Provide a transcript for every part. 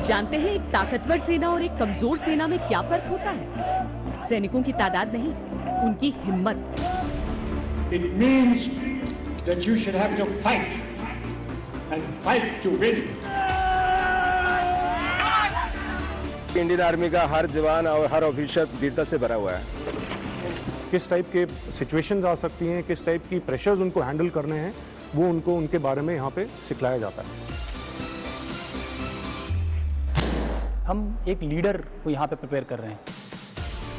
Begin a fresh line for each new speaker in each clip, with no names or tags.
जानते हैं एक ताकतवर सेना और एक कमजोर सेना में क्या फर्क होता है? सैनिकों की तादाद नहीं, उनकी हिम्मत।
It means that you should have to fight and fight to win.
Indian army का हर जवान और हर ऑफिसर वीरता से भरा हुआ है।
किस टाइप के सिचुएशंस आ सकती हैं, किस टाइप की प्रेशर्स उनको हैंडल करने हैं, वो उनको उनके बारे में यहाँ पे सिखलाया जाता है।
हम एक लीडर को यहाँ पे प्रिपेयर कर रहे हैं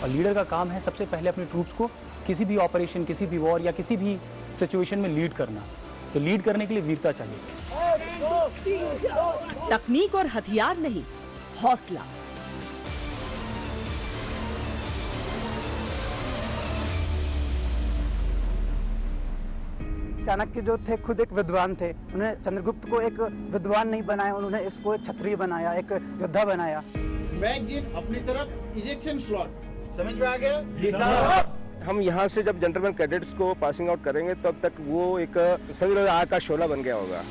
और लीडर का काम है सबसे पहले अपने ट्रूप्स को किसी भी ऑपरेशन, किसी भी वॉर या किसी भी सिचुएशन में लीड करना। तो लीड करने के लिए वीरता चाहिए।
तकनीक और हथियार नहीं, हौसला।
चाणक्य जो थे खुद एक विद्वान थे। उन्होंने चंद्रगुप्त को एक विद्वान नहीं बनाया, उन्होंने इसको एक क्षत्रिय बनाया, एक योद्धा बनाया।
मैगजीन अपनी तरफ, इजेक्शन स्लॉट, समझ में आ गया? जी साहब।
हम यहाँ से जब जेंटलमैन कैडेट्स को पासिंग आउट करेंगे तब तक वो एक समझ लो आग का शोला बन गया होगा।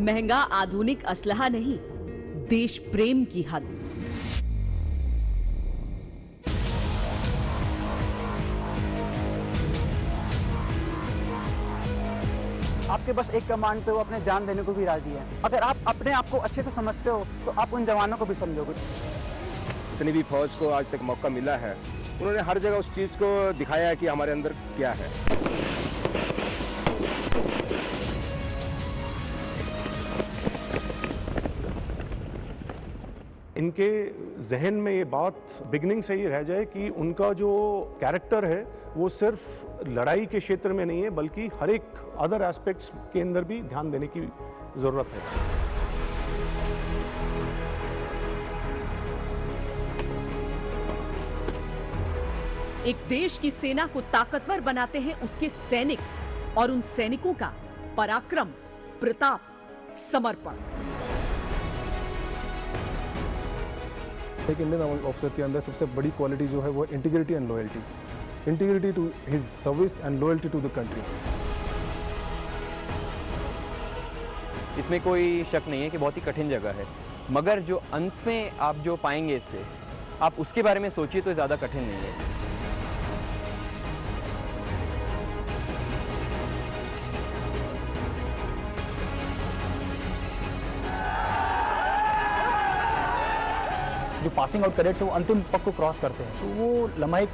महंगा आधुनिक असलहा नहीं, देश प्रेम की हद।
आपके बस एक कमांड पे वो अपने जान देने को भी राजी है। अगर आप अपने आप को अच्छे से समझते हो तो आप उन जवानों को भी समझोगे।
जितनी भी फौज को आज तक मौका मिला है, उन्होंने हर जगह उस चीज को दिखाया है कि हमारे अंदर क्या है।
इनके जहन में ये बात बिगनिंग से ही रह जाए कि उनका जो कैरेक्टर है वो सिर्फ लड़ाई के क्षेत्र में नहीं है, बल्कि हर एक अदर एस्पेक्ट्स के अंदर भी ध्यान देने की जरूरत है।
एक देश की सेना को ताकतवर बनाते हैं उसके सैनिक और उन सैनिकों का पराक्रम, प्रताप, समर्पण।
एक इंडियन ऑफिसर के अंदर सबसे बड़ी क्वालिटी जो है वो integrity and loyalty, integrity to his service and loyalty to the country.
इसमें कोई शक नहीं है कि बहुत ही कठिन जगह है, मगर जो अंत में आप जो पाएंगे इससे, आप उसके बारे में सोचिए तो ज़्यादा कठिन नहीं है।
जो पासिंग आउट कैडेट्स है वो अंतिम पग को क्रॉस करते हैं, तो वो लम्हा एक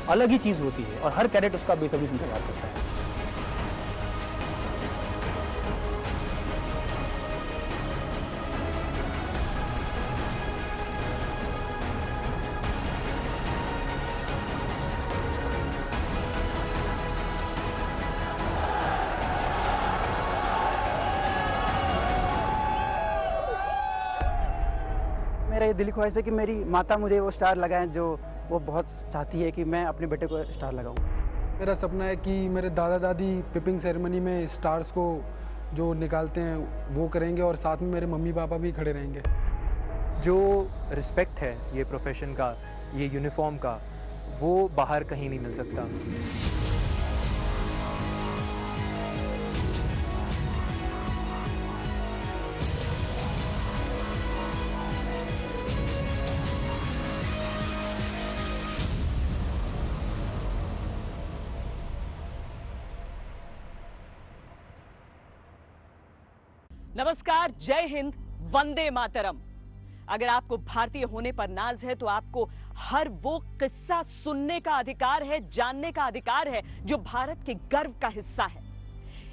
अलग ही चीज़ होती है और हर कैडेट उसका बेसब्री से इंतजार करता है।
मेरा ये दिली ख्वाहिश है कि मेरी माता मुझे वो स्टार लगाएं जो वो बहुत चाहती है कि मैं अपने बेटे को स्टार लगाऊं।
मेरा सपना है कि मेरे दादा दादी पिपिंग सेरेमनी में स्टार्स को जो निकालते हैं वो करेंगे और साथ में मेरे मम्मी पापा भी खड़े रहेंगे।
जो रिस्पेक्ट है ये प्रोफेशन का, ये यूनिफॉर्म का, वो बाहर कहीं नहीं मिल सकता।
नमस्कार, जय हिंद, वंदे मातरम। अगर आपको भारतीय होने पर नाज है तो आपको हर वो किस्सा सुनने का अधिकार है, जानने का अधिकार है जो भारत के गर्व का हिस्सा है।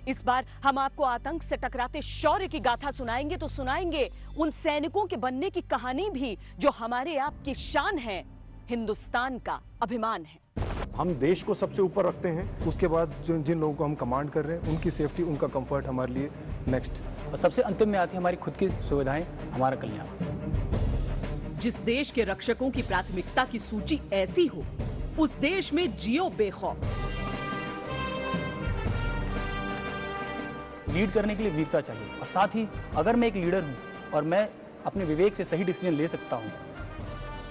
इस बार हम आपको आतंक से टकराते शौर्य की गाथा सुनाएंगे तो सुनाएंगे उन सैनिकों के बनने की कहानी भी जो हमारे आपकी शान है, हिंदुस्तान का अभिमान है।
हम देश को सबसे ऊपर रखते हैं।
उसके बाद जिन लोगों को हम कमांड कर रहे हैं उनकी सेफ्टी, उनका कंफर्ट हमारे लिए नेक्स्ट।
और सबसे अंतिम में आती है हमारी खुद की सुविधाएं, हमारा कल्याण।
जिस देश के रक्षकों की प्राथमिकता की सूची ऐसी हो, उस देश में जियो बेखौफ।
लीड करने के लिए वीरता चाहिए और साथ ही अगर मैं एक लीडर हूं और मैं अपने विवेक से सही डिसीजन ले सकता हूं,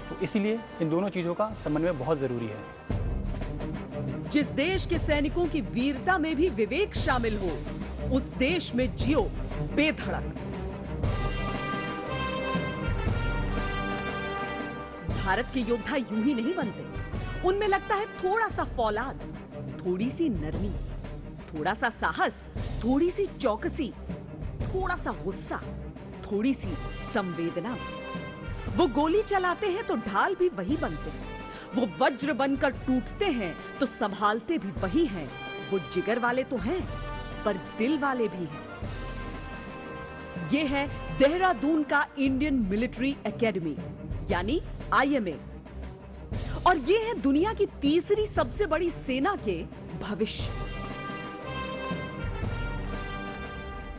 तो इसीलिए इन दोनों चीजों का समन्वय बहुत जरूरी है।
जिस देश के सैनिकों की वीरता में भी विवेक शामिल हो, उस देश में जियो बेधड़क। भारत के योद्धा यूं ही नहीं बनते, उनमें लगता है थोड़ा सा फौलाद, थोड़ी सी नरमी, थोड़ा सा साहस, थोड़ी सी चौकसी, थोड़ा सा गुस्सा, थोड़ी सी संवेदना। वो गोली चलाते हैं तो ढाल भी वही बनते हैं, वो वज्र बनकर टूटते हैं तो संभालते भी वही हैं। वो जिगर वाले तो हैं, पर दिल वाले भी हैं। ये है देहरादून का इंडियन मिलिट्री एकेडमी, यानी IMA, और ये है दुनिया की तीसरी सबसे बड़ी सेना के भविष्य।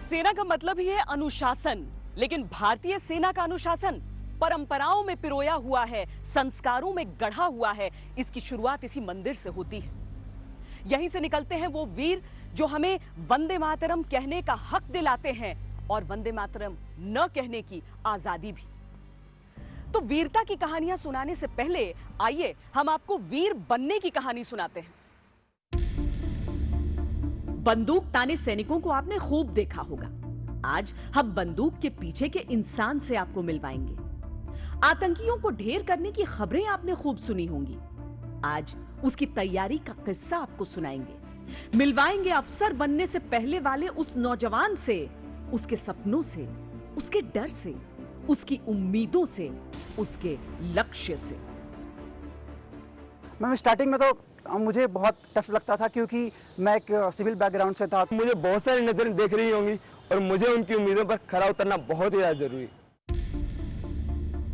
सेना का मतलब ही है अनुशासन, लेकिन भारतीय सेना का अनुशासन परंपराओं में पिरोया हुआ है, संस्कारों में गढ़ा हुआ है। इसकी शुरुआत इसी मंदिर से होती है। यहीं से निकलते हैं वो वीर जो हमें वंदे मातरम कहने का हक दिलाते हैं और वंदे मातरम न कहने की आजादी भी। तो वीरता की कहानियां सुनाने से पहले आइए हम आपको वीर बनने की कहानी सुनाते हैं। बंदूक ताने सैनिकों को आपने खूब देखा होगा। आज हम बंदूक के पीछे के इंसान से आपको मिलवाएंगे। आतंकियों को ढेर करने की खबरें आपने खूब सुनी होंगी। आज उसकी तैयारी का किस्सा आपको सुनाएंगे। मिलवाएंगे अफसर बनने से पहले वाले उस नौजवान से, उसके सपनों से, उसके डर से, उसकी उम्मीदों से, उसके लक्ष्य से।
मैं स्टार्टिंग में तो मुझे बहुत टफ लगता था, क्योंकि मैं एक सिविल बैकग्राउंड से था।
मुझे बहुत सारी नजरें देख रही होंगी और मुझे उनकी उम्मीदों पर खरा उतरना बहुत ही ज्यादा जरूरी।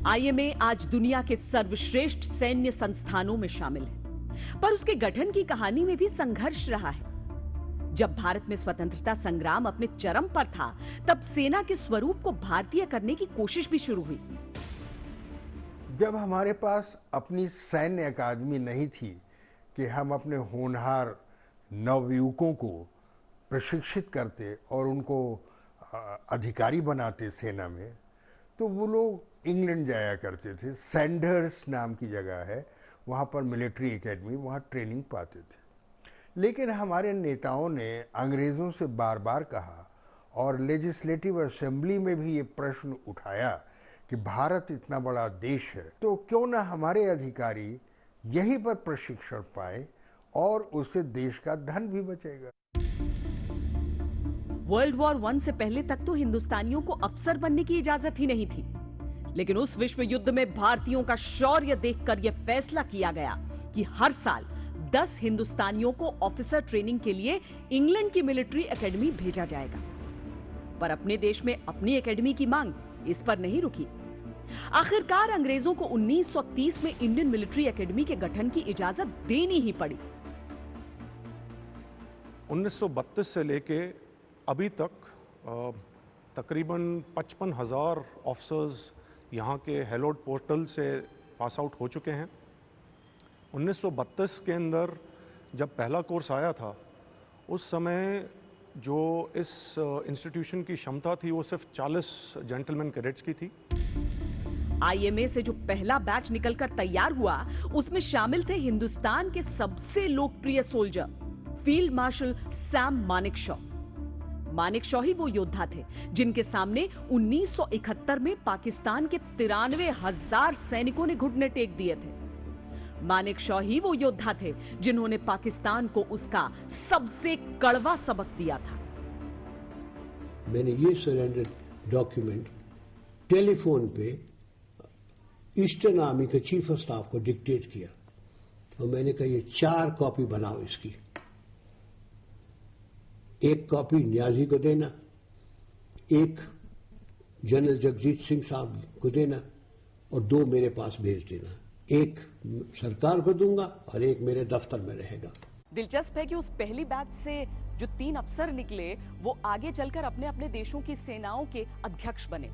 IMA आज दुनिया के सर्वश्रेष्ठ सैन्य संस्थानों में शामिल है, पर उसके गठन की कहानी में भी संघर्ष रहा है। जब भारत में स्वतंत्रता संग्राम अपने चरम पर था, तब सेना के स्वरूप को भारतीय करने की कोशिश भी शुरू हुई।
जब हमारे पास अपनी सैन्य अकादमी नहीं थी कि हम अपने होनहार नवयुवकों को प्रशिक्षित करते और उनको अधिकारी बनाते सेना में, तो वो लोग इंग्लैंड जाया करते थे। सैंडर्स नाम की जगह है, वहाँ पर मिलिट्री एकेडमी, वहाँ ट्रेनिंग पाते थे। लेकिन हमारे नेताओं ने अंग्रेज़ों से बार बार कहा और लेजिस्लेटिव असेंबली में भी ये प्रश्न उठाया कि भारत इतना बड़ा देश है, तो क्यों ना हमारे अधिकारी यहीं पर प्रशिक्षण पाए और उससे देश का धन भी बचेगा।
वर्ल्ड वॉर 1 से पहले तक तो हिंदुस्तानियों को अफसर बनने की इजाजत ही नहीं थी, लेकिन उस विश्व युद्ध में भारतीयों का शौर्य देखकर यह फैसला किया गया कि हर साल 10 हिंदुस्तानियों को ऑफिसर ट्रेनिंग के लिए इंग्लैंड की मिलिट्री एकेडमी भेजा जाएगा। पर अपने देश में अपनी एकेडमी की मांग इस पर नहीं रुकी। आखिरकार अंग्रेजों को 1930 में इंडियन मिलिट्री एकेडमी के गठन की इजाजत देनी ही पड़ी।
1932 से लेके अभी तक तकरीबन 55,000 ऑफिसर्स यहाँ के हेलोड पोर्टल से पास आउट हो चुके हैं। 1932 के अंदर जब पहला कोर्स आया था, उस समय जो इस इंस्टीट्यूशन की क्षमता थी वो सिर्फ 40 जेंटलमैन कैडेट्स की थी।
IMA से जो पहला बैच निकलकर तैयार हुआ, उसमें शामिल थे हिंदुस्तान के सबसे लोकप्रिय soldier field marshal Sam Manekshaw. Manekshaw ही वो योद्धा थे जिनके सामने 1971 में पाकिस्तान के 93,000 सैनिकों ने घुटने टेक दिए थे। मानेकशॉ ही वो योद्धा थे जिन्होंने पाकिस्तान को उसका सबसे कड़वा सबक दिया था।
मैंने ये सरेंडर डॉक्यूमेंट टेलीफोन पे ईस्टर्न आर्मी के चीफ ऑफ स्टाफ को डिक्टेट किया और मैंने कहा ये 4 कॉपी बनाओ इसकी। एक कॉपी न्याजी को देना, एक जनरल जगजीत सिंह साहब को देना और 2 मेरे पास भेज देना। एक सरकार को दूंगा और एक मेरे दफ्तर में रहेगा।
दिलचस्प है कि उस पहली बैच से जो 3 अफसर निकले, वो आगे चलकर अपने अपने देशों की सेनाओं के अध्यक्ष बने।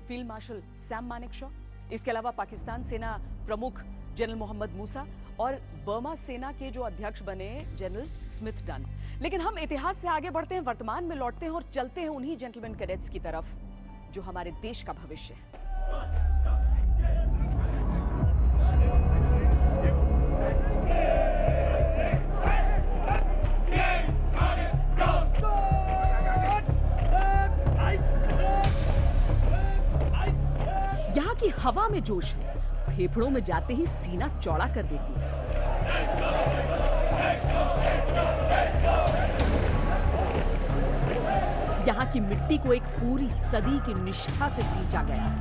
फील्ड मार्शल सैम मानेकशॉ, इसके अलावा पाकिस्तान सेना प्रमुख जनरल मोहम्मद मूसा और बर्मा सेना के जो अध्यक्ष बने जनरल स्मिथ डन। लेकिन हम इतिहास से आगे बढ़ते हैं, वर्तमान में लौटते हैं और चलते हैं उन्हीं जेंटलमैन कैडेट्स की तरफ जो हमारे देश का भविष्य है। हवा में जोश है, फेफड़ों में जाते ही सीना चौड़ा कर देती है। यहाँ की मिट्टी को एक पूरी सदी की निष्ठा से सींचा गया है।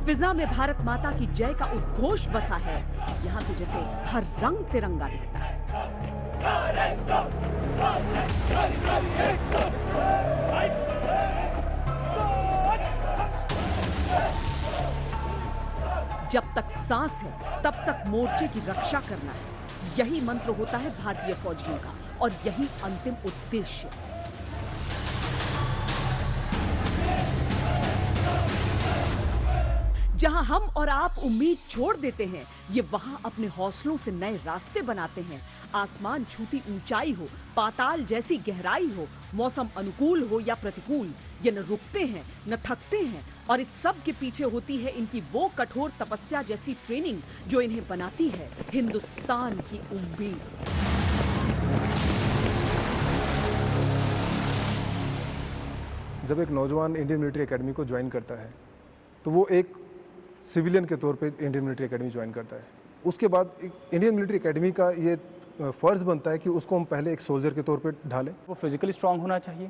फिजा में भारत माता की जय का उद्घोष बसा है। यहाँ तो जैसे हर रंग तिरंगा दिखता है। जब तक सांस है तब तक मोर्चे की रक्षा करना है, यही मंत्र होता है भारतीय फौजियों का और यही अंतिम उद्देश्य। जहां हम और आप उम्मीद छोड़ देते हैं, ये वहां अपने हौसलों से नए रास्ते बनाते हैं। आसमान छूती ऊंचाई हो, पाताल जैसी गहराई हो, मौसम अनुकूल हो या प्रतिकूल, ये न रुकते हैं न थकते हैं। और इस सब के पीछे होती है इनकी वो कठोर तपस्या जैसी ट्रेनिंग जो इन्हें बनाती है हिंदुस्तान की उम्मीद।
जब एक नौजवान इंडियन मिलिट्री एकेडमी को ज्वाइन करता है तो वो एक सिविलियन के तौर पे इंडियन मिलिट्री एकेडमी ज्वाइन करता है। उसके बाद इंडियन मिलिट्री एकेडमी का ये फ़र्ज़ बनता है कि उसको हम पहले एक सोल्जर के तौर पे ढालें।
वो फिजिकली स्ट्रांग होना चाहिए,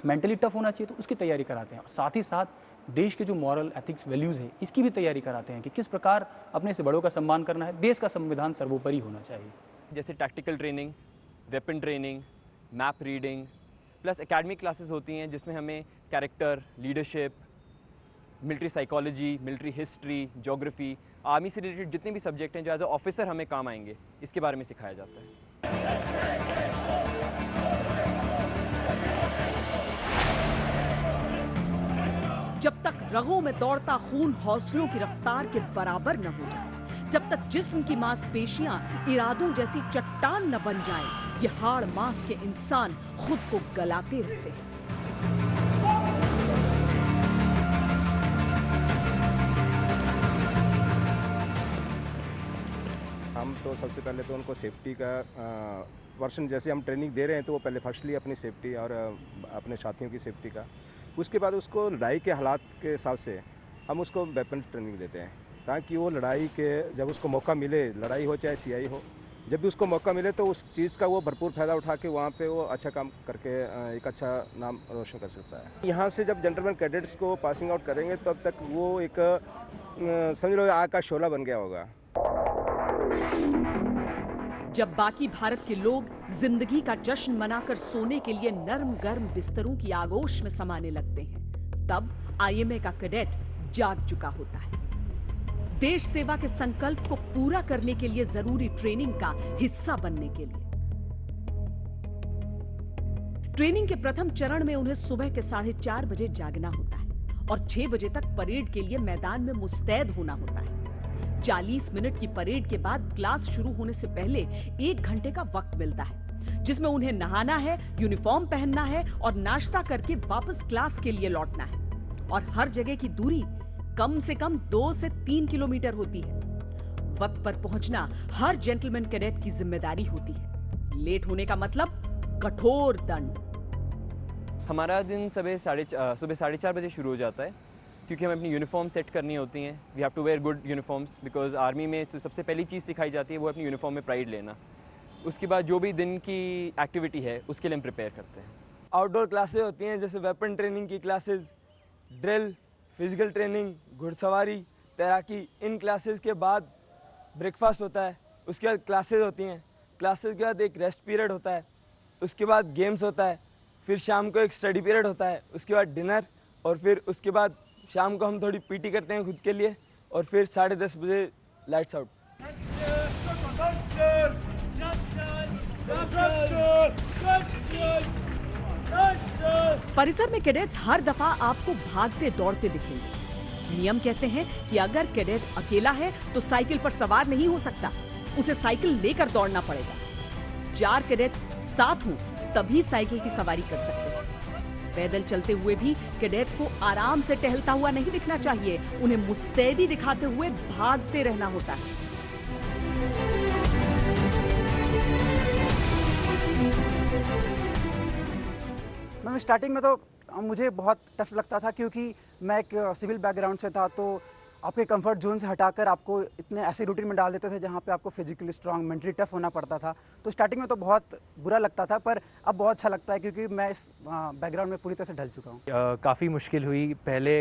मेंटली टफ होना चाहिए, तो उसकी तैयारी कराते हैं। साथ ही साथ देश के जो मॉरल एथिक्स वैल्यूज़ है इसकी भी तैयारी कराते हैं कि किस प्रकार अपने से बड़ों का सम्मान करना है, देश का संविधान सर्वोपरि होना चाहिए।
जैसे tactical training, weapon training, map reading, plus academic classes होती हैं जिसमें हमें character, leadership, military psychology, military history, geography, army से रिलेटेड जितने भी सब्जेक्ट हैं जो एज ए ऑफिसर हमें काम आएंगे, इसके बारे में सिखाया जाता है।
जब तक रगों में दौड़ता खून हौसलों की रफ्तार के बराबर न हो जाए, जब तक जिस्म की मांसपेशियां इरादों जैसी चट्टान न बन जाएं, ये हाड़ मांस के इंसान खुद को गलाते रहते हैं।
हम तो सबसे पहले तो उनको सेफ्टी का वर्षन, जैसे हम ट्रेनिंग दे रहे हैं तो वो पहले फर्स्टली अपनी सेफ्टी और अपने साथियों की सेफ्टी का, उसके बाद उसको लड़ाई के हालात के हिसाब से हम उसको वेपन ट्रेनिंग देते हैं ताकि वो लड़ाई के जब उसको मौका मिले, लड़ाई हो चाहे सीआई हो, जब भी उसको मौका मिले तो उस चीज़ का वो भरपूर फ़ायदा उठा के वहाँ पे वो अच्छा काम करके एक अच्छा नाम रोशन कर सकता है। यहाँ से जब जेंटलमैन कैडेट्स को पासिंग आउट करेंगे तब तक वो एक समझ लो आग का शोला बन गया होगा।
जब बाकी भारत के लोग जिंदगी का जश्न मनाकर सोने के लिए नरम गर्म बिस्तरों की आगोश में समाने लगते हैं, तब आईएमए का कैडेट जाग चुका होता है। देश सेवा के संकल्प को पूरा करने के लिए जरूरी ट्रेनिंग का हिस्सा बनने के लिए। ट्रेनिंग के प्रथम चरण में उन्हें सुबह के 4:30 बजे जागना होता है और 6 बजे तक परेड के लिए मैदान में मुस्तैद होना होता है। 40 मिनट की परेड के बाद क्लास शुरू होने से पहले 1 घंटे का वक्त मिलता है, जिसमें उन्हें नहाना है, यूनिफॉर्म पहनना है और नाश्ता करके वापस क्लास के लिए लौटना है। और हर जगह की दूरी कम से कम 2 से 3 किलोमीटर होती है। वक्त पर पहुंचना हर जेंटलमैन कैडेट की जिम्मेदारी होती है। लेट होने का मतलब कठोर दंड।
हमारा दिन सुबह 4:30 बजे शुरू हो जाता है क्योंकि हमें अपनी यूनिफॉर्म सेट करनी होती हैं। We have to wear good uniforms because army में सबसे पहली चीज़ सिखाई जाती है वो अपनी यूनिफॉर्म में प्राइड लेना। उसके बाद जो भी दिन की एक्टिविटी है उसके लिए हम प्रिपेयर करते हैं।
आउटडोर क्लासेस होती हैं जैसे वेपन ट्रेनिंग की क्लासेस, ड्रिल, फिजिकल ट्रेनिंग, घुड़सवारी, तैराकी। इन क्लासेस के बाद ब्रेकफास्ट होता है, उसके बाद क्लासेस होती हैं, क्लासेस के बाद एक रेस्ट पीरियड होता है, उसके बाद गेम्स होता है, फिर शाम को एक स्टडी पीरियड होता है, उसके बाद डिनर और फिर उसके बाद शाम को हम थोड़ी पीटी करते हैं खुद के लिए और फिर 10:30 बजे लाइट्स आउट।
परिसर में कैडेट्स हर दफा आपको भागते दौड़ते दिखेंगे। नियम कहते हैं कि अगर कैडेट अकेला है तो साइकिल पर सवार नहीं हो सकता, उसे साइकिल लेकर दौड़ना पड़ेगा। 4 कैडेट्स साथ हों तभी साइकिल की सवारी कर सकते हैं। पैदल चलते हुए भी कैडेट को आराम से टहलता हुआ नहीं दिखना चाहिए, उन्हें मुस्तैदी दिखाते हुए भागते रहना होता है।
मैम स्टार्टिंग में तो मुझे बहुत टफ लगता था, क्योंकि मैं एक सिविल बैकग्राउंड से था, तो आपके कंफर्ट जोन से हटाकर आपको इतने ऐसे रूटीन में डाल देते थे जहाँ पे आपको फिजिकली स्ट्रांग, मेंटली टफ होना पड़ता था। तो स्टार्टिंग में तो बहुत बुरा लगता था, पर अब बहुत अच्छा लगता है क्योंकि मैं इस बैकग्राउंड में पूरी तरह से ढल चुका हूँ।
काफ़ी मुश्किल हुई, पहले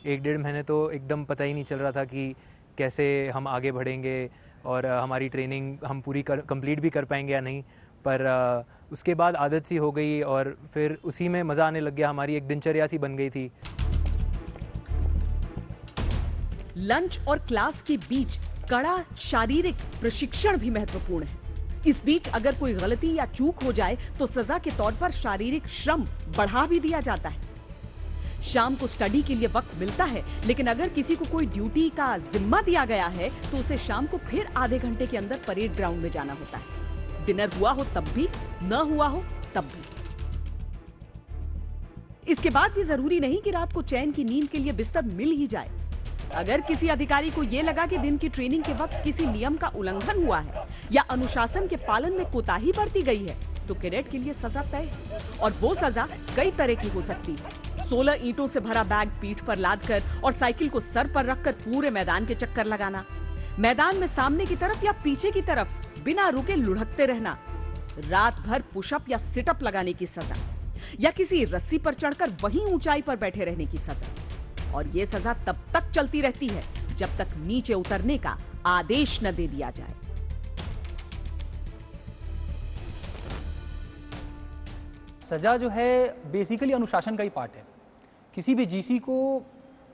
1-1.5 महीने तो एकदम पता ही नहीं चल रहा था कि कैसे हम आगे बढ़ेंगे और हमारी ट्रेनिंग हम पूरी कंप्लीट भी कर पाएंगे या नहीं। पर उसके बाद आदत सी हो गई और फिर उसी में मज़ा आने लग गया, हमारी एक दिनचर्या सी बन गई थी।
लंच और क्लास के बीच कड़ा शारीरिक प्रशिक्षण भी महत्वपूर्ण है। इस बीच अगर कोई गलती या चूक हो जाए तो सजा के तौर पर शारीरिक श्रम बढ़ा भी दिया जाता है। शाम को स्टडी के लिए वक्त मिलता है, लेकिन अगर किसी को कोई ड्यूटी का जिम्मा दिया गया है तो उसे शाम को फिर आधे घंटे के अंदर परेड ग्राउंड में जाना होता है। डिनर हुआ हो तब भी, न हुआ हो तब भी। इसके बाद भी जरूरी नहीं कि रात को चैन की नींद के लिए बिस्तर मिल ही जाए। अगर किसी अधिकारी को यह लगा कि दिन की ट्रेनिंग के वक्त किसी नियम का उल्लंघन हुआ है या अनुशासन के पालन में कोताही बरती गई है तो कैडेट के लिए सजा तय है, और वो सजा कई तरह की हो सकती है। 16 ईंटों से भरा बैग पीठ पर लादकर और साइकिल को सर पर रखकर पूरे मैदान के चक्कर लगाना, मैदान में सामने की तरफ या पीछे की तरफ बिना रुके लुढ़कते रहना, रात भर पुशअप या सिटअप लगाने की सजा, या किसी रस्सी पर चढ़कर वहीं ऊंचाई पर बैठे रहने की सजा। और यह सजा तब तक चलती रहती है जब तक नीचे उतरने का आदेश न दे दिया जाए।
सजा जो है बेसिकली अनुशासन का ही पार्ट है। किसी भी जीसी को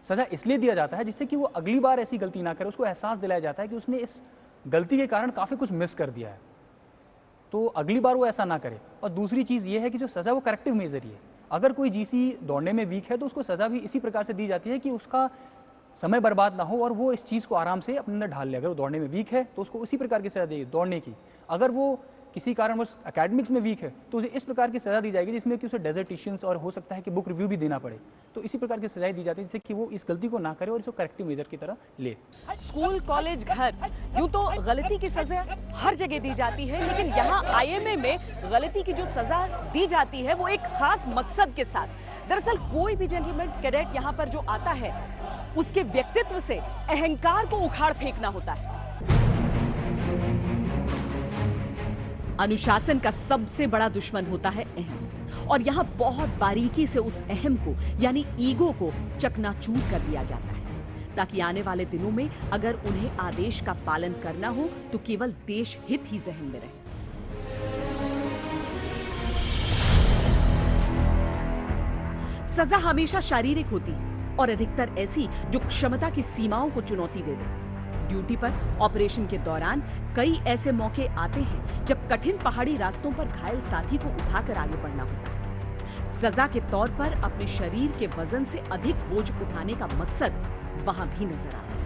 सजा इसलिए दिया जाता है जिससे कि वो अगली बार ऐसी गलती ना करे, उसको एहसास दिलाया जाता है कि उसने इस गलती के कारण काफ़ी कुछ मिस कर दिया है, तो अगली बार वो ऐसा ना करे। और दूसरी चीज़ ये है कि जो सज़ा वो करेक्टिव मेजर ही है। अगर कोई जीसी दौड़ने में वीक है तो उसको सज़ा भी इसी प्रकार से दी जाती है कि उसका समय बर्बाद ना हो और वो इस चीज़ को आराम से अपने अंदर ढाल ले। अगर वो दौड़ने में वीक है तो उसको उसी प्रकार की सज़ा देगी दौड़ने की। अगर वो किसी कारणवश एकेडमिक्स में वीक है तो उसे इस प्रकार की सज़ा दी जाएगी जिसमें कि उसे डेजर्टेशंस और हो सकता है कि बुक रिव्यू भी देना पड़े। तो इसी प्रकार की सजाएं दी जाती है जिससे कि वो इस गलती को ना करे और इसको करेक्टिव मेजर की तरह ले।
स्कूल, कॉलेज, घर, यूं तो गलती की सजा हर जगह दी जाती है, लेकिन यहाँ आईएमए में गलती की जो सजा दी जाती है वो एक खास मकसद के साथ। दरअसल कोई भी जेंटलमैन कैडेट यहाँ पर जो आता है उसके व्यक्तित्व से अहंकार को उखाड़ फेंकना होता है। अनुशासन का सबसे बड़ा दुश्मन होता है अहम, और यहाँ बहुत बारीकी से उस अहम को यानी ईगो को चकनाचूर कर दिया जाता है, ताकि आने वाले दिनों में अगर उन्हें आदेश का पालन करना हो तो केवल देश हित ही जहन में रहे। सजा हमेशा शारीरिक होती है और अधिकतर ऐसी जो क्षमता की सीमाओं को चुनौती दे दे। ड्यूटी पर ऑपरेशन के दौरान कई ऐसे मौके आते हैं जब कठिन पहाड़ी रास्तों पर घायल साथी को उठाकर आगे बढ़ना होता है। सजा के तौर पर अपने शरीर के वजन से अधिक बोझ उठाने का मकसद वहां भी नजर आता है।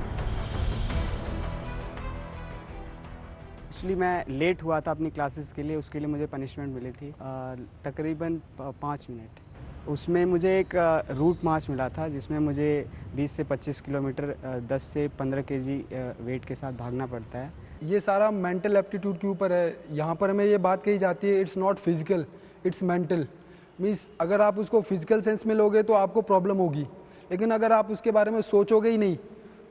एक्चुअली मैं लेट हुआ था अपनी क्लासेस के लिए, उसके लिए मुझे पनिशमेंट मिली थी तकरीबन 5 मिनट। उसमें मुझे एक रूट मार्च मिला था जिसमें मुझे 20 से 25 किलोमीटर 10 से 15 केजी वेट के साथ भागना पड़ता है।
ये सारा मेंटल एप्टीट्यूड के ऊपर है। यहाँ पर हमें ये बात कही जाती है it's not physical, it's mental. Means अगर आप उसको फिजिकल सेंस में लोगे तो आपको प्रॉब्लम होगी, लेकिन अगर आप उसके बारे में सोचोगे ही नहीं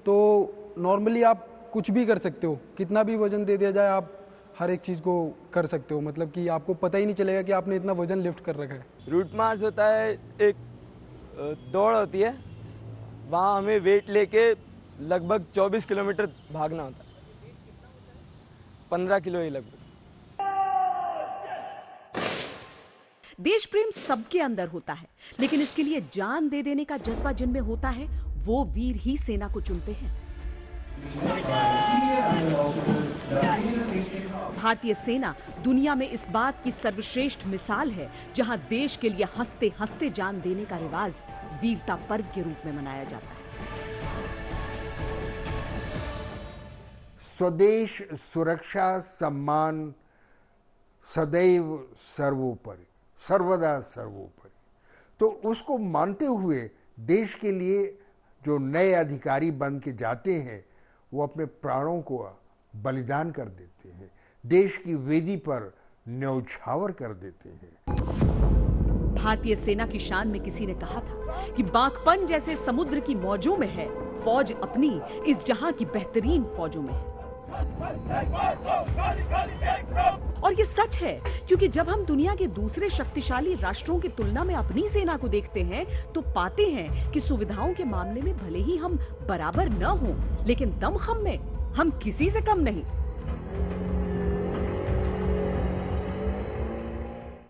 तो नॉर्मली आप कुछ भी कर सकते हो। कितना भी वजन दे दिया जाए आप हर एक चीज़ को कर सकते हो, मतलब कि आपको पता ही नहीं चलेगा कि आपने इतना वजन लिफ्ट कर रखा है।
रूट मार्च होता है, एक दौड़ होती है, वहाँ हमें वेट लेके लगभग 24 किलोमीटर भागना होता है, 15 किलो ही लगभग।
देश प्रेम सबके अंदर होता है, लेकिन इसके लिए जान दे देने का जज्बा जिनमें होता है वो वीर ही सेना को चुनते हैं। भारतीय सेना दुनिया में इस बात की सर्वश्रेष्ठ मिसाल है जहां देश के लिए हंसते हंसते जान देने का रिवाज वीरता पर्व के रूप में मनाया जाता है।
स्वदेश सुरक्षा सम्मान सदैव सर्वोपरि, सर्वदा सर्वोपरि। तो उसको मानते हुए देश के लिए जो नए अधिकारी बन के जाते हैं वो अपने प्राणों को बलिदान कर देते हैं, देश की वेदी पर न्यौछावर कर देते हैं।
भारतीय सेना की शान में किसी ने कहा था कि बांकपन जैसे समुद्र की मौजों में है, फौज अपनी इस जहां की बेहतरीन फौजों में है। और ये सच है, क्योंकि जब हम दुनिया के दूसरे शक्तिशाली राष्ट्रों की तुलना में अपनी सेना को देखते हैं तो पाते हैं कि सुविधाओं के मामले में भले ही हम बराबर न हों, लेकिन दमखम में हम किसी से कम नहीं।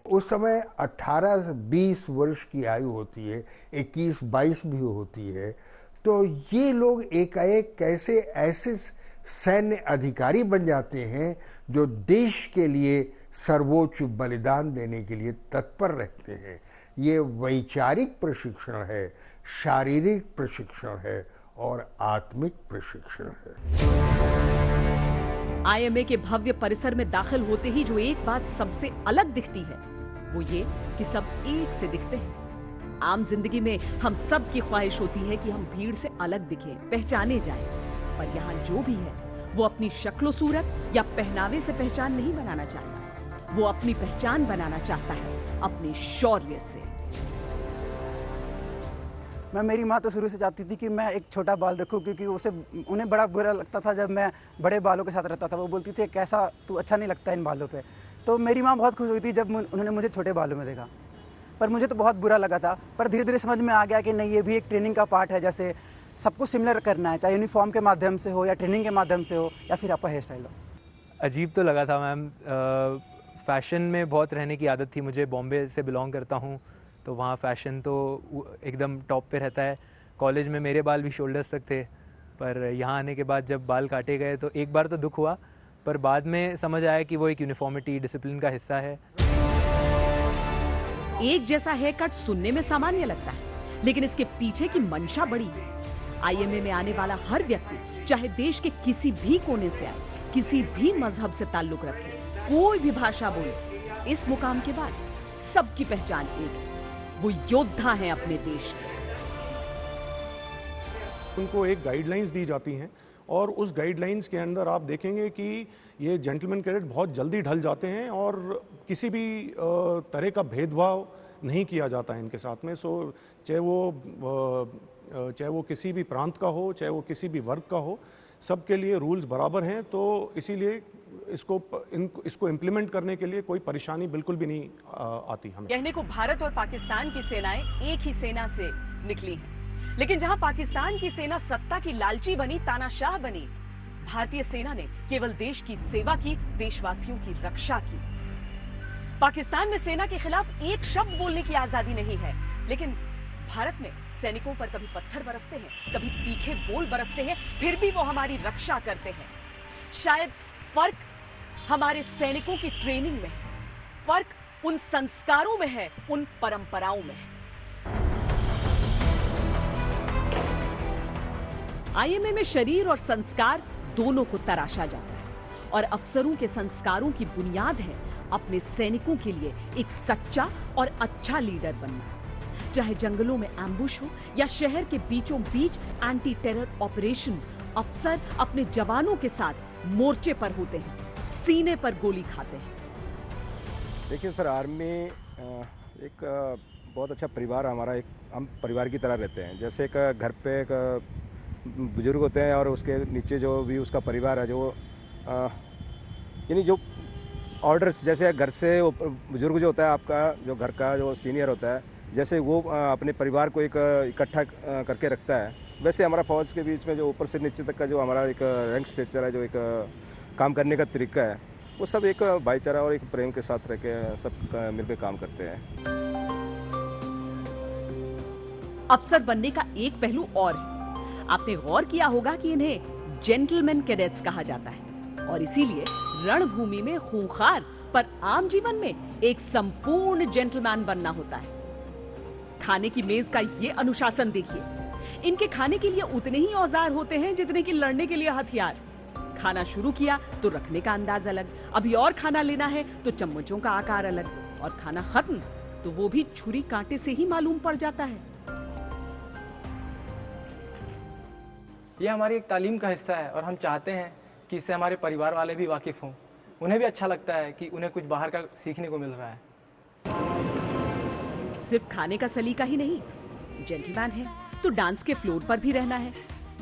उस समय 18 से 20 वर्ष की आयु होती है, 21-22 भी होती है, तो ये लोग एकाएक कैसे ऐसे सैन्य अधिकारी बन जाते हैं जो देश के लिए सर्वोच्च बलिदान देने के लिए तत्पर रहते हैं। ये वैचारिक प्रशिक्षण है, शारीरिक प्रशिक्षण है और आत्मिक प्रशिक्षण है।
आईएमए के भव्य परिसर में दाखिल होते ही जो एक बात सबसे अलग दिखती है वो ये कि सब एक से दिखते हैं। आम जिंदगी में हम सब की ख्वाहिश होती है कि हम भीड़ से अलग दिखें, पहचाने जाएं। पर यहाँ जो भी है वो अपनी शक्लो सूरत या पहनावे से पहचान नहीं बनाना चाहता, वो अपनी पहचान बनाना चाहता है अपने शौर्य से।
मेरी माँ तो शुरू से चाहती थी कि मैं एक छोटा बाल रखूं, क्योंकि उन्हें बड़ा बुरा लगता था जब मैं बड़े बालों के साथ रहता था। वो बोलती थी कैसा तू अच्छा नहीं लगता इन बालों पे। तो मेरी माँ बहुत खुश हुई थी जब उन्होंने मुझे छोटे बालों में देखा, पर मुझे तो बहुत बुरा लगा था। पर धीरे धीरे समझ में आ गया कि नहीं, ये भी एक ट्रेनिंग का पार्ट है। जैसे सबको सिमिलर करना है, चाहे यूनिफॉर्म के माध्यम से हो या ट्रेनिंग के माध्यम से हो या फिर आपका हेयर स्टाइल हो।
अजीब तो लगा था मैम। फैशन में बहुत रहने की आदत थी मुझे। बॉम्बे से बिलोंग करता हूँ तो वहाँ फैशन तो एकदम टॉप पे रहता है। कॉलेज में मेरे बाल भी शोल्डर्स तक थे, पर यहाँ आने के बाद जब बाल काटे गए तो एक बार तो दुख हुआ, पर बाद में समझ आया कि वो एक यूनिफॉर्मिटी, डिसिप्लिन का हिस्सा है।
एक जैसा हेयर कट सुनने में सामान्य लगता है, लेकिन इसके पीछे की मंशा बड़ी है। आईएमए में आने वाला हर व्यक्ति, चाहे देश के किसी भी कोने से आए, किसी भी मजहब से ताल्लुक रखे, कोई भी भाषा बोले, इस मुकाम के बाद सबकी पहचान एक है, वो योद्धा हैं अपने देश के।
उनको एक गाइडलाइंस दी जाती हैं और उस गाइडलाइंस के अंदर आप देखेंगे कि ये जेंटलमैन कैडेट बहुत जल्दी ढल जाते हैं और किसी भी तरह का भेदभाव नहीं किया जाता है इनके साथ में। चाहे वो किसी भी प्रांत का हो, चाहे वो किसी भी वर्ग का हो, सबके लिए रूल्स बराबर हैं। तो इसीलिए इसको इम्प्लीमेंट करने के लिए कोई परेशानी बिल्कुल भी नहीं आती हमें।
कहने को भारत और पाकिस्तान की सेनाएं एक ही सेना से निकली हैं, लेकिन जहां पाकिस्तान की सेना सत्ता की लालची बनी, तानाशाह बनी, भारतीय सेना ने केवल देश की सेवा की, देशवासियों की रक्षा की। पाकिस्तान में सेना के खिलाफ एक शब्द बोलने की आजादी नहीं है, लेकिन भारत में सैनिकों पर कभी पत्थर बरसते हैं, कभी तीखे बोल बरसते हैं, फिर भी वो हमारी रक्षा करते हैं। शायद फर्क हमारे सैनिकों की ट्रेनिंग में है, फर्क उन संस्कारों में है, उन परंपराओं में है। आईएमए में शरीर और संस्कार दोनों को तराशा जाता है और अफसरों के संस्कारों की बुनियाद है अपने सैनिकों के लिए एक सच्चा और अच्छा लीडर बनना। चाहे जंगलों में एम्बुश हो या शहर के बीचों बीच एंटी टेरर ऑपरेशन, अफसर अपने जवानों के साथ मोर्चे पर होते हैं, सीने पर गोली खाते हैं।
देखिए सर, आर्मी एक बहुत अच्छा परिवार, हमारा एक हम परिवार की तरह रहते हैं। जैसे एक घर पे एक बुजुर्ग होते हैं और उसके नीचे जो भी उसका परिवार है, जो यानी जो ऑर्डर्स, जैसे घर से बुजुर्ग जो होता है आपका, जो घर का जो सीनियर होता है, जैसे वो अपने परिवार को एक इकट्ठा करके रखता है, वैसे हमारा फौज के बीच में जो ऊपर से नीचे तक का जो हमारा एक रैंक स्ट्रक्चर है, जो एक काम करने का तरीका है, वो सब एक भाईचारा और एक प्रेम के साथ रह के सब मिलकर काम करते हैं।
अफसर बनने का एक पहलू और है। आपने गौर किया होगा कि इन्हें जेंटलमैन कैडेट्स कहा जाता है और इसीलिए रणभूमि में खूंखार पर आम जीवन में एक संपूर्ण जेंटलमैन बनना होता है। खाने की मेज का ये अनुशासन देखिए। इनके खाने के लिए उतने ही औजार होते हैं जितने कि लड़ने के लिए हथियार। खाना शुरू किया तो रखने का अंदाज अलग, अभी और खाना लेना है तो चम्मचों का आकार अलग, और खाना खत्म तो वो भी छुरी कांटे से ही मालूम पड़ जाता है।
ये हमारी एक तालीम का हिस्सा है और हम चाहते हैं कि इससे हमारे परिवार वाले भी वाकिफ हों। उन्हें भी अच्छा लगता है कि उन्हें कुछ बाहर का सीखने को मिल रहा है।
सिर्फ खाने का सलीका ही नहीं, जेंटलमैन है तो डांस के फ्लोर पर भी रहना है।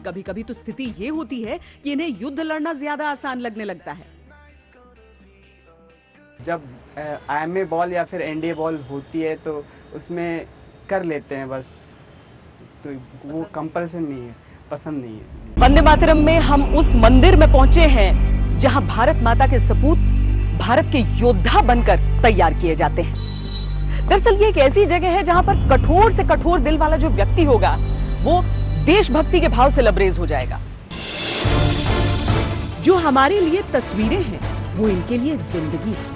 कभी कभी तो स्थिति ये होती है कि इन्हें युद्ध लड़ना ज्यादा आसान लगने लगता है।
जब IMA बॉल या फिर NDA बॉल होती है तो उसमें कर लेते हैं बस, तो वो कंपल्सन नहीं है, पसंद नहीं है।
वंदे मातरम में हम उस मंदिर में पहुंचे हैं जहां भारत माता के सपूत भारत के योद्धा बनकर तैयार किए जाते हैं। दरअसल ये एक ऐसी जगह है जहां पर कठोर से कठोर दिल वाला जो व्यक्ति होगा वो देशभक्ति के भाव से लबरेज हो जाएगा। जो हमारे लिए तस्वीरें हैं वो इनके लिए जिंदगी है।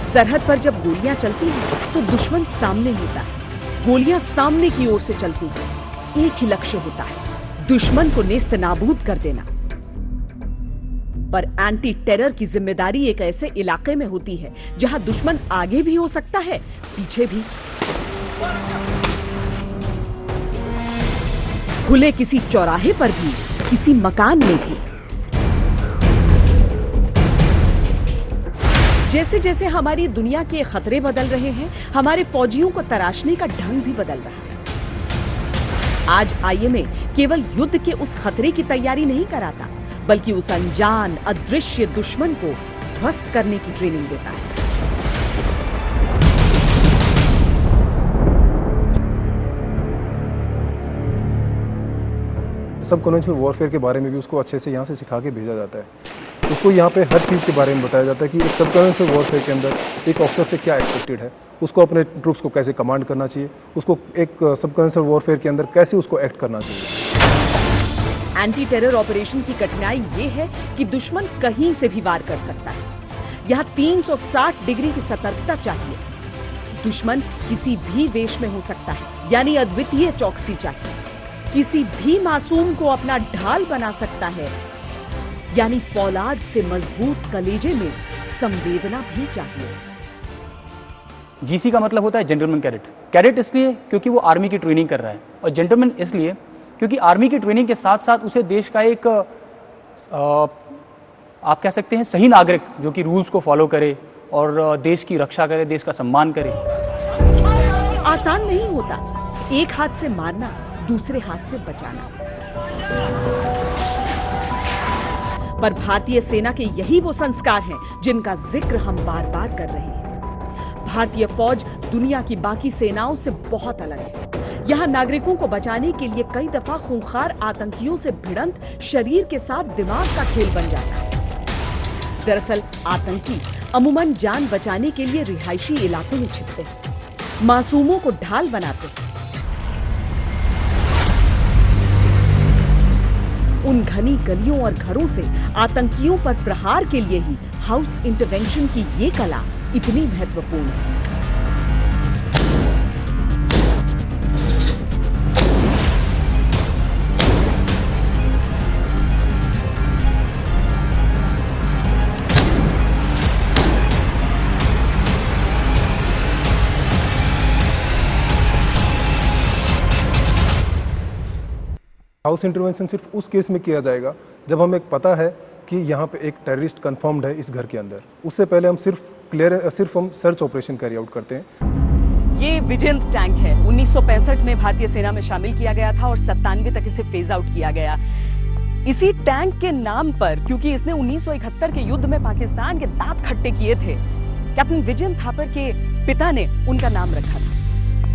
सरहद पर जब गोलियां चलती हैं तो दुश्मन सामने होता है, गोलियां सामने की ओर से चलती हैं, एक ही लक्ष्य होता है, दुश्मन को नेस्त नाबूद कर देना। पर एंटी टेरर की जिम्मेदारी एक ऐसे इलाके में होती है जहां दुश्मन आगे भी हो सकता है, पीछे भी। खुले किसी चौराहे पर भी, किसी मकान में भी। जैसे जैसे हमारी दुनिया के खतरे बदल रहे हैं, हमारे फौजियों को तराशने का ढंग भी बदल रहा है। आज IMA केवल युद्ध के उस खतरे की तैयारी नहीं कराता, बल्कि उस अनजान अदृश्य दुश्मन को ध्वस्त करने की ट्रेनिंग देता है।
सब कन्वेंशनल वॉरफेयर के बारे में भी उसको अच्छे से यहाँ से सिखा के भेजा जाता है। उसको यहाँ पे हर चीज़ के बारे में बताया जाता है कि एक सब कन्वेंशनल वॉरफेयर के अंदर एक ऑफिसर से क्या एक्सपेक्टेड है, उसको अपने ट्रूप्स को कैसे कमांड करना चाहिए, उसको एक सब कन्वेंशनल वॉरफेयर के अंदर कैसे उसको एक्ट करना चाहिए।
एंटी टेरर ऑपरेशन की कठिनाई ये है कि दुश्मन कहीं से भी वार कर सकता है। यहाँ 360 डिग्री की सतर्कता चाहिए। दुश्मन किसी भी वेश में हो सकता है, यानी अद्वितीय चौकसी चाहिए। किसी भी मासूम को अपना ढाल बना सकता है, यानी फौलाद से मजबूत कलेजे में संवेदना भी चाहिए।
GC का मतलब होता है जेंटलमैन कैडेट। कैडेट इसलिए क्योंकि वो आर्मी की ट्रेनिंग कर रहा है, और जेंटलमैन इसलिए क्योंकि आर्मी की ट्रेनिंग के साथ साथ उसे देश का एक आप कह सकते हैं सही नागरिक, जो कि रूल्स को फॉलो करे और देश की रक्षा करे, देश का सम्मान करे।
आसान नहीं होता एक हाथ से मारना, दूसरे हाथ से बचाना, पर भारतीय सेना के यही वो संस्कार हैं जिनका जिक्र हम बार बार कर रहे हैं। भारतीय फौज दुनिया की बाकी सेनाओं से बहुत अलग है। यहाँ नागरिकों को बचाने के लिए कई दफा खूंखार आतंकियों से भिड़ंत शरीर के साथ दिमाग का खेल बन जाता है। दरअसल आतंकी अमूमन जान बचाने के लिए रिहायशी इलाकों में छिपते हैं, मासूमों को ढाल बनाते हैं। उन घनी गलियों और घरों से आतंकियों पर प्रहार के लिए ही हाउस इंटरवेंशन की ये कला इतनी महत्वपूर्ण है।
हाउस इंटरवेंशन सिर्फ उस केस में किया जाएगा जब हमें पता है कि यहाँ पे एक टेररिस्ट कंफर्म्ड है इस घर के अंदर। उससे पहले हम सिर्फ हम सर्च ऑपरेशन कैरी आउट करते हैं।
ये विजयंत टैंक है, 1965 में भारतीय सेना में शामिल किया गया था और 97 तक इसे फेज आउट किया गया। इसी टैंक के नाम पर, क्योंकि इसने 1971 के युद्ध में पाकिस्तान के दांत खट्टे किए थे, कैप्टन विजयंत थापर के पिता ने उनका नाम रखा था।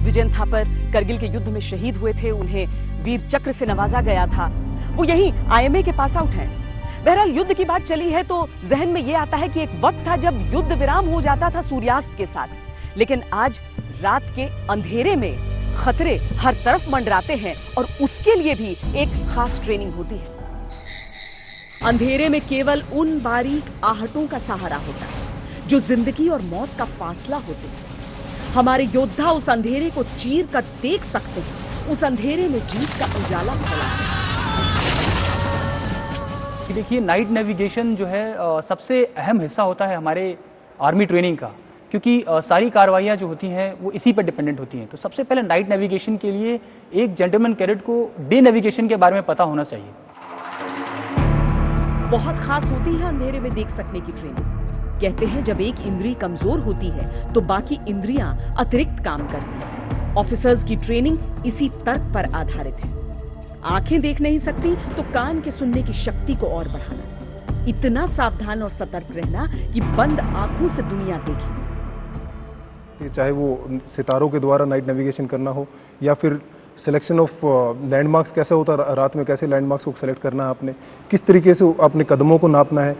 विजयंत थापर करगिल के युद्ध में शहीद हुए थे, उन्हें वीर चक्र से नवाजा गया था। वो यही IMA के पास आउट हैं। बहरहाल युद्ध की बात चली है तो जहन में ये आता है कि एक वक्त था जब युद्ध विराम हो जाता था सूर्यास्त के साथ, लेकिन आज रात के अंधेरे में खतरे हर तरफ मंडराते हैं और उसके लिए भी एक खास ट्रेनिंग होती है। अंधेरे में केवल उन बारीक आहटों का सहारा होता है जो जिंदगी और मौत का फासला होते हैं। हमारे योद्धा उस अंधेरे को चीर कर देख सकते हैं, उस अंधेरे में जीत का उजाला फैला सकते हैं।
देखिए, नाइट नेविगेशन जो है सबसे अहम हिस्सा होता है हमारे आर्मी ट्रेनिंग का, क्योंकि सारी कार्रवाइयाँ जो होती हैं वो इसी पर डिपेंडेंट होती हैं। तो सबसे पहले नाइट नेविगेशन के लिए एक जेंटलमैन कैडेट को डे नेविगेशन के बारे में पता होना चाहिए।
बहुत खास होती है अंधेरे में देख सकने की ट्रेनिंग। कहते हैं जब एक इंद्रिय कमजोर होती है तो बाकी इंद्रियां अतिरिक्त काम करती हैं। ऑफिसर्स की ट्रेनिंग इसी तर्क पर आधारित है। आंखें देख नहीं सकती तो कान के सुनने की शक्ति को और बढ़ाना, इतना सावधान और सतर्क रहना कि बंद आंखों से दुनिया देखे।
चाहे वो सितारों के द्वारा नाइट नेविगेशन करना हो या फिर सिलेक्शन ऑफ लैंडमार्क्स कैसे होता है, रात में कैसे लैंडमार्क्स को सेलेक्ट करना है आपने, किस तरीके से अपने कदमों को नापना है।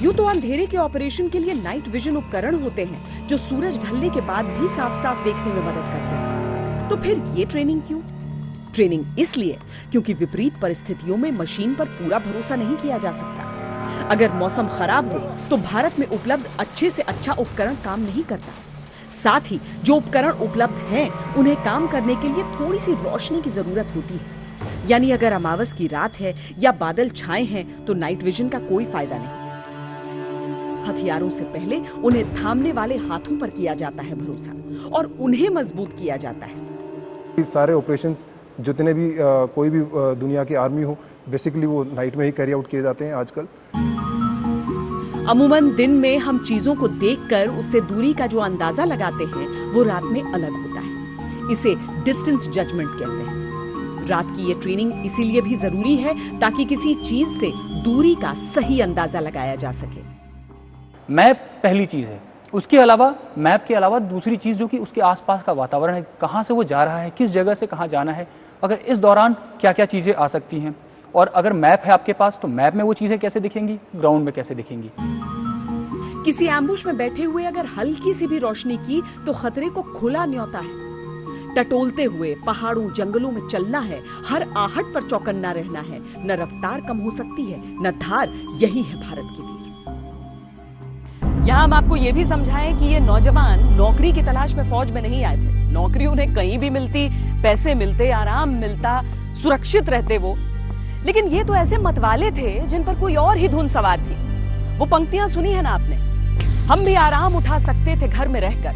यूं तो अंधेरे के ऑपरेशन के लिए नाइट विजन उपकरण होते हैं जो सूरज ढलने के बाद भी साफ साफ देखने में मदद करते हैं। तो फिर ये ट्रेनिंग क्यों? ट्रेनिंग इसलिए क्योंकि विपरीत परिस्थितियों में मशीन पर पूरा भरोसा नहीं किया जा सकता। अगर मौसम खराब हो तो भारत में उपलब्ध अच्छे से अच्छा उपकरण काम नहीं करता। साथ ही जो उपकरण उपलब्ध हैं, उन्हें काम करने के लिए थोड़ी सी रोशनी की जरूरत होती है। यानी अगर अमावस की रात है या बादल छाए हैं तो नाइट विजन का कोई फायदा नहीं। हथियारों से पहले उन्हें थामने वाले हाथों पर किया जाता है भरोसा और उन्हें मजबूत किया जाता है।
सारे ऑपरेशंस जितने भी कोई भी दुनिया की आर्मी हो, बेसिकली वो नाइट में ही कैरी आउट किए जाते हैं आजकल।
अमूमन दिन में हम चीजों को देखकर उससे दूरी का जो अंदाजा लगाते हैं वो रात में अलग होता है। इसे डिस्टेंस जजमेंट कहते हैं। रात की ये ट्रेनिंग इसीलिए भी जरूरी है ताकि किसी चीज से दूरी का सही अंदाजा लगाया जा सके।
मैप पहली चीज है, उसके अलावा मैप के अलावा दूसरी चीज जो कि उसके आसपास का वातावरण है, कहाँ से वो जा रहा है, किस जगह से कहाँ जाना है, अगर इस दौरान क्या क्या चीजें आ सकती हैं, और अगर मैप है आपके पास तो मैप में वो चीजें कैसे दिखेंगी, ग्राउंड में कैसे दिखेंगी।
किसी एम्बुश में बैठे हुए अगर हल्की सी भी रोशनी की तो खतरे को खुला न्योता है। टटोलते हुए पहाड़ों जंगलों में चलना है, हर आहट पर चौकन्ना रहना है। न रफ्तार कम हो सकती है न धार। यही है भारत के वीर। यहाँ हम आपको ये भी समझाएं कि ये नौजवान नौकरी की तलाश में फौज में नहीं आए थे। नौकरी उन्हें कहीं भी मिलती, पैसे मिलते, आराम मिलता, सुरक्षित रहते वो। लेकिन ये तो ऐसे मतवाले थे जिन पर कोई और ही धुन सवार थी। वो पंक्तियां सुनी है ना आपने, हम भी आराम उठा सकते थे घर में रहकर,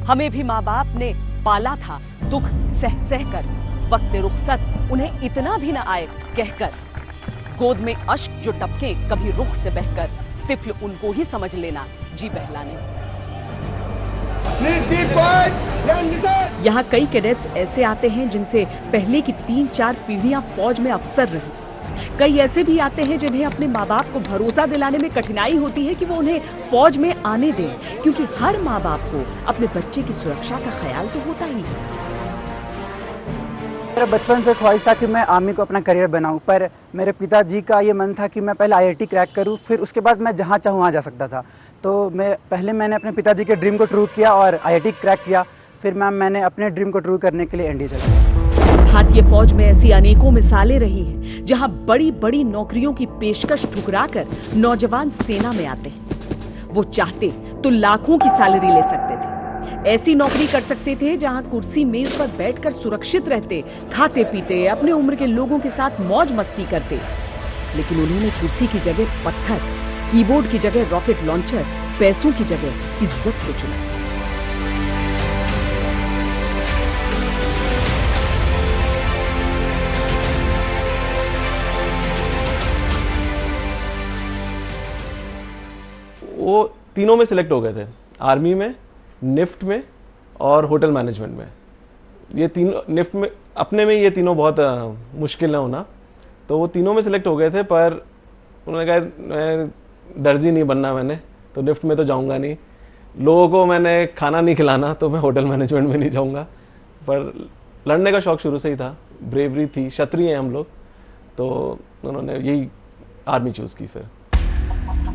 हमें भी माँ बाप ने पाला था दुख सह सह कर, वक्त रुखसत उन्हें इतना भी न आए कहकर, गोद में अश्क जो टपके कभी रुख से बहकर, तिफल उनको ही समझ लेना जी बहलाने। यहाँ कई कैडेट्स ऐसे आते हैं जिनसे पहले की 3-4 पीढ़ियां फौज में अफसर रही। कई ऐसे भी आते हैं जिन्हें अपने माँ बाप को भरोसा दिलाने में कठिनाई होती है कि वो उन्हें फौज में आने दें, क्योंकि हर माँ बाप को अपने बच्चे की सुरक्षा का ख्याल तो होता ही है।
मेरा बचपन से ख्वाहिश था कि मैं आर्मी को अपना करियर बनाऊं, पर मेरे पिताजी का ये मन था कि मैं पहले IIT क्रैक करूं, फिर उसके बाद मैं जहां चाहूं वहां जा सकता था। तो मैंने अपने पिताजी के ड्रीम को ट्रू किया और IIT क्रैक किया। फिर मैंने अपने ड्रीम को ट्रू करने के लिए ND चला।
भारतीय फौज में ऐसी अनेकों मिसालें रही हैं जहां बड़ी बड़ी नौकरियों की पेशकश ठुकराकर नौजवान सेना में आते हैं। वो चाहते तो लाखों की सैलरी ले सकते थे, ऐसी नौकरी कर सकते थे जहां कुर्सी मेज पर बैठकर सुरक्षित रहते, खाते पीते, अपने उम्र के लोगों के साथ मौज मस्ती करते। लेकिन उन्होंने कुर्सी की जगह पत्थर, कीबोर्ड की जगह रॉकेट लॉन्चर, पैसों की जगह इज्जत को चुना।
वो तीनों में सिलेक्ट हो गए थे, आर्मी में, निफ्ट में और होटल मैनेजमेंट में। ये तीनों निफ्ट में अपने में ये तीनों बहुत मुश्किल है होना, तो वो तीनों में सिलेक्ट हो गए थे। पर उन्होंने कहा मैं दर्जी नहीं बनना, मैंने तो निफ्ट में तो जाऊंगा नहीं, लोगों को मैंने खाना नहीं खिलाना, तो मैं होटल मैनेजमेंट में नहीं जाऊंगा। पर लड़ने का शौक शुरू से ही था, ब्रेवरी थी, क्षत्रिय हैं हम लोग, तो उन्होंने यही आर्मी चूज की। फिर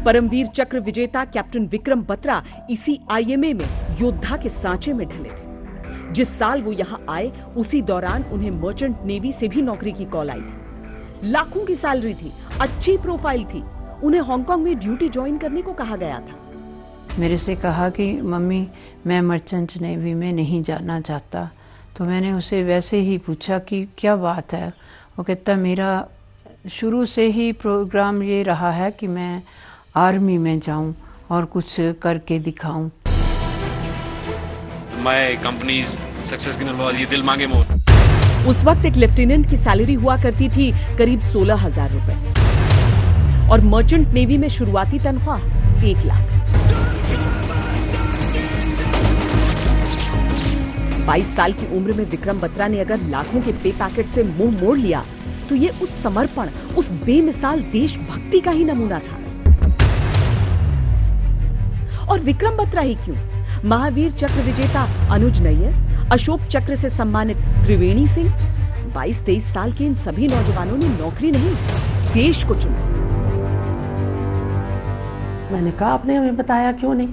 परमवीर चक्र विजेता कैप्टन विक्रम बत्रा इसी IMA में योद्धा के सांचे में ढले थे। जिस साल वो यहाँ आए उसी दौरान उन्हें मर्चेंट नेवी से भी नौकरी की कॉल आई थी। लाखों की सैलरी थी, अच्छी प्रोफाइल थी। उन्हें हांगकांग में ड्यूटी ज्वाइन करने को कहा गया था।
मेरे से कहा कि मम्मी मैं मर्चेंट नेवी में नहीं जाना चाहता। तो मैंने उसे वैसे ही पूछा कि क्या बात है। वो कहता मेरा शुरू से ही प्रोग्राम ये रहा है कि मैं आर्मी में जाऊं और कुछ करके दिखाऊं।
My company's success की नलवाज़ ये दिल मांगे मोर।
उस वक्त एक लेफ्टिनेंट की सैलरी हुआ करती थी करीब 16,000 रुपए और मर्चेंट नेवी में शुरुआती तनख्वाह 1 लाख। 22 साल की उम्र में विक्रम बत्रा ने अगर लाखों के पे पैकेट से मुंह मोड़ लिया तो ये उस समर्पण, उस बेमिसाल देशभक्ति का ही नमूना था। और विक्रम बत्रा ही क्यों, महावीर चक्र विजेता अनुज नैयर, अशोक चक्र से सम्मानित त्रिवेणी सिंह, 22-23 साल के इन सभी नौजवानों ने नौकरी नहीं, देश को चुना।
मैंने कहा आपने हमें बताया क्यों नहीं?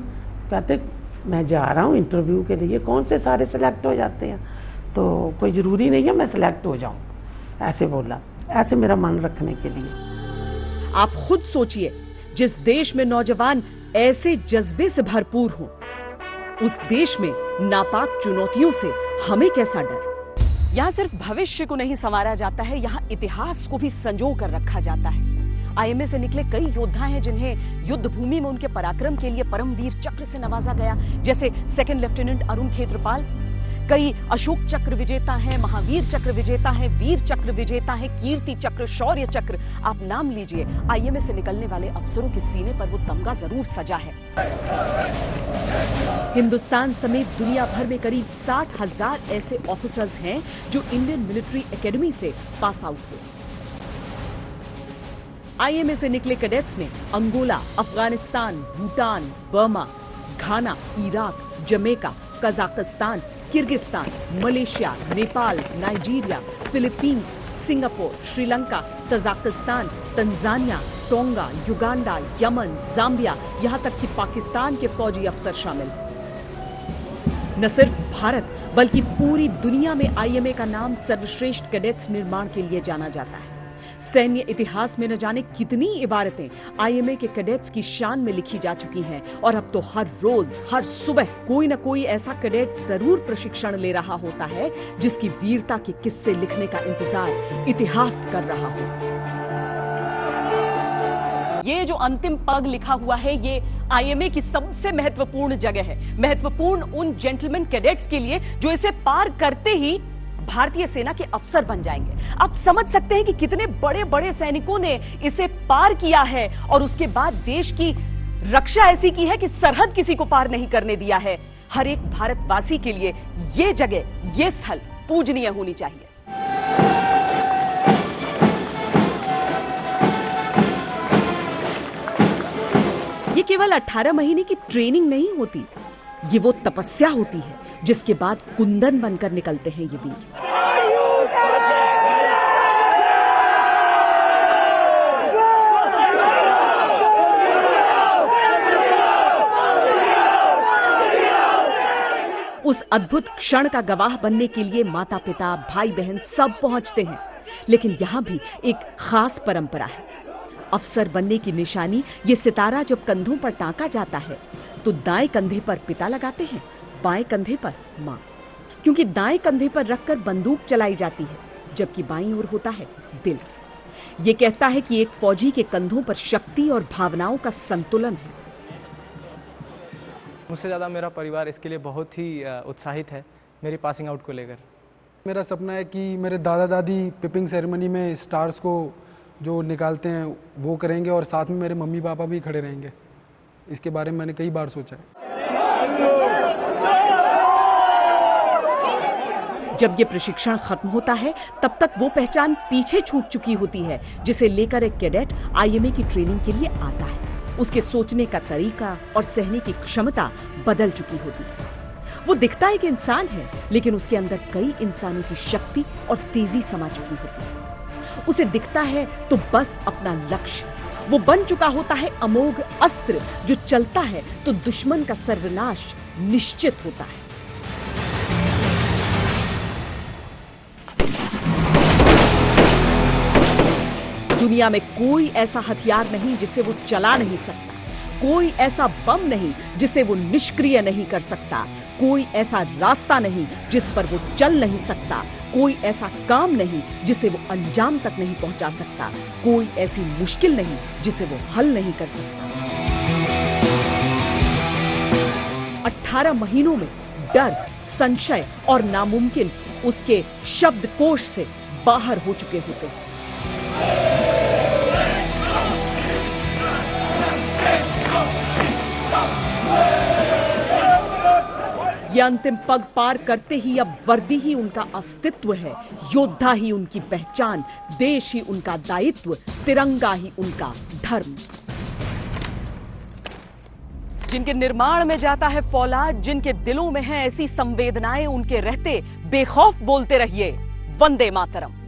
कहते मैं जा रहा हूँ इंटरव्यू के लिए, कौन से सारे सिलेक्ट हो जाते हैं, तो कोई ज़रूरी नहीं है मैं सिलेक्ट हो जाऊँ, ऐसे बोला, ऐसे मेरा मन रखने के लिए।
आप खुद सोचिए, जिस देश में नौजवान ऐसे जज्बे से भरपूर हों, उस देश में नापाक चुनौतियों से हमें कैसा डर। यहाँ सिर्फ भविष्य को नहीं संवारा जाता है, यहाँ इतिहास को भी संजो कर रखा जाता है। आईएमए से निकले कई योद्धा हैं जिन्हें युद्ध भूमि में उनके पराक्रम के लिए परमवीर चक्र से नवाजा गया, जैसे सेकंड लेफ्टिनेंट अरुण खेत्रपाल। कई अशोक चक्र विजेता हैं, महावीर चक्र विजेता हैं, वीर चक्र विजेता हैं, कीर्ति चक्र, शौर्य चक्र, आप नाम लीजिए। आईएमए से निकलने वाले अफसरों के सीने पर वो तमगा जरूर सजा है। हिंदुस्तान समेत दुनिया भर में करीब 60,000 ऐसे ऑफिसर्स हैं जो इंडियन मिलिट्री एकेडमी से पास आउट हुए। आईएमए से निकले कैडेट्स में Angola, Afghanistan, Bhutan, Burma, Ghana, Iraq, Jamaica, Kazakhstan, Kyrgyzstan, Malaysia, Nepal, Nigeria, Philippines, Singapore, Sri Lanka, Tajikistan, Tanzania, Tonga, Uganda, Yemen, Zambia, यहां तक कि पाकिस्तान के फौजी अफसर शामिल। न सिर्फ भारत बल्कि पूरी दुनिया में आईएमए का नाम सर्वश्रेष्ठ कैडेट्स निर्माण के लिए जाना जाता है। सैन्य इतिहास में न जाने कितनी इबारतें आईएमए के कैडेट्स की शान में लिखी जा चुकी हैं, और अब तो हर रोज, हर सुबह कोई न कोई ऐसा कैडेट जरूर प्रशिक्षण ले रहा होता है जिसकी वीरता के किस्से लिखने का इंतजार इतिहास कर रहा होगा। ये जो अंतिम पग लिखा हुआ है, ये आईएमए की सबसे महत्वपूर्ण जगह है। महत्वपूर्ण उन जेंटलमैन कैडेट्स के लिए जो इसे पार करते ही भारतीय सेना के अफसर बन जाएंगे। आप समझ सकते हैं कि कितने बड़े बड़े सैनिकों ने इसे पार किया है और उसके बाद देश की रक्षा ऐसी की है कि सरहद किसी को पार नहीं करने दिया है। हर एक भारतवासी के लिए ये जगह, ये स्थल पूजनीय होनी चाहिए। ये केवल 18 महीने की ट्रेनिंग नहीं होती, ये वो तपस्या होती है जिसके बाद कुंदन बनकर निकलते हैं ये वीर। उस अद्भुत क्षण का गवाह बनने के लिए माता पिता, भाई बहन सब पहुंचते हैं, लेकिन यहां भी एक खास परंपरा है। अफसर बनने की निशानी ये सितारा जब कंधों पर टांका जाता है तो दाएं कंधे पर पिता लगाते हैं, बाएं कंधे पर मां, क्योंकि दाएं कंधे पर रखकर बंदूक चलाई जाती है जबकि बाईं ओर होता है दिल। ये कहता है कि एक फौजी के कंधों पर शक्ति और भावनाओं का संतुलन है।
मुझसे ज़्यादा मेरा परिवार इसके लिए बहुत ही उत्साहित है मेरी पासिंग आउट को लेकर।
मेरा सपना है कि मेरे दादा दादी पिपिंग सेरेमनी में स्टार्स को जो निकालते हैं वो करेंगे, और साथ में मेरे मम्मी पापा भी खड़े रहेंगे। इसके बारे में मैंने कई बार सोचा है।
जब ये प्रशिक्षण खत्म होता है तब तक वो पहचान पीछे छूट चुकी होती है जिसे लेकर एक कैडेट आईएमए की ट्रेनिंग के लिए आता है। उसके सोचने का तरीका और सहने की क्षमता बदल चुकी होती है। वो दिखता एक इंसान है, लेकिन उसके अंदर कई इंसानों की शक्ति और तेजी समा चुकी होती है। उसे दिखता है तो बस अपना लक्ष्य। वो बन चुका होता है अमोघ अस्त्र, जो चलता है तो दुश्मन का सर्वनाश निश्चित होता है। दुनिया में कोई ऐसा हथियार नहीं जिसे वो चला नहीं सकता, कोई ऐसा बम नहीं जिसे वो निष्क्रिय नहीं कर सकता, कोई ऐसा रास्ता नहीं जिस पर वो चल नहीं सकता, कोई ऐसा काम नहीं जिसे वो अंजाम तक नहीं पहुंचा सकता, कोई ऐसी मुश्किल नहीं जिसे वो हल नहीं कर सकता। 18 महीनों में डर, संशय और नामुमकिन उसके शब्दकोश से बाहर हो चुके होते हैं। ये अंतिम पग पार करते ही अब वर्दी ही उनका अस्तित्व है, योद्धा ही उनकी पहचान, देश ही उनका दायित्व, तिरंगा ही उनका धर्म। जिनके निर्माण में जाता है फौलाद, जिनके दिलों में है ऐसी संवेदनाएं, उनके रहते बेखौफ बोलते रहिए वंदे मातरम।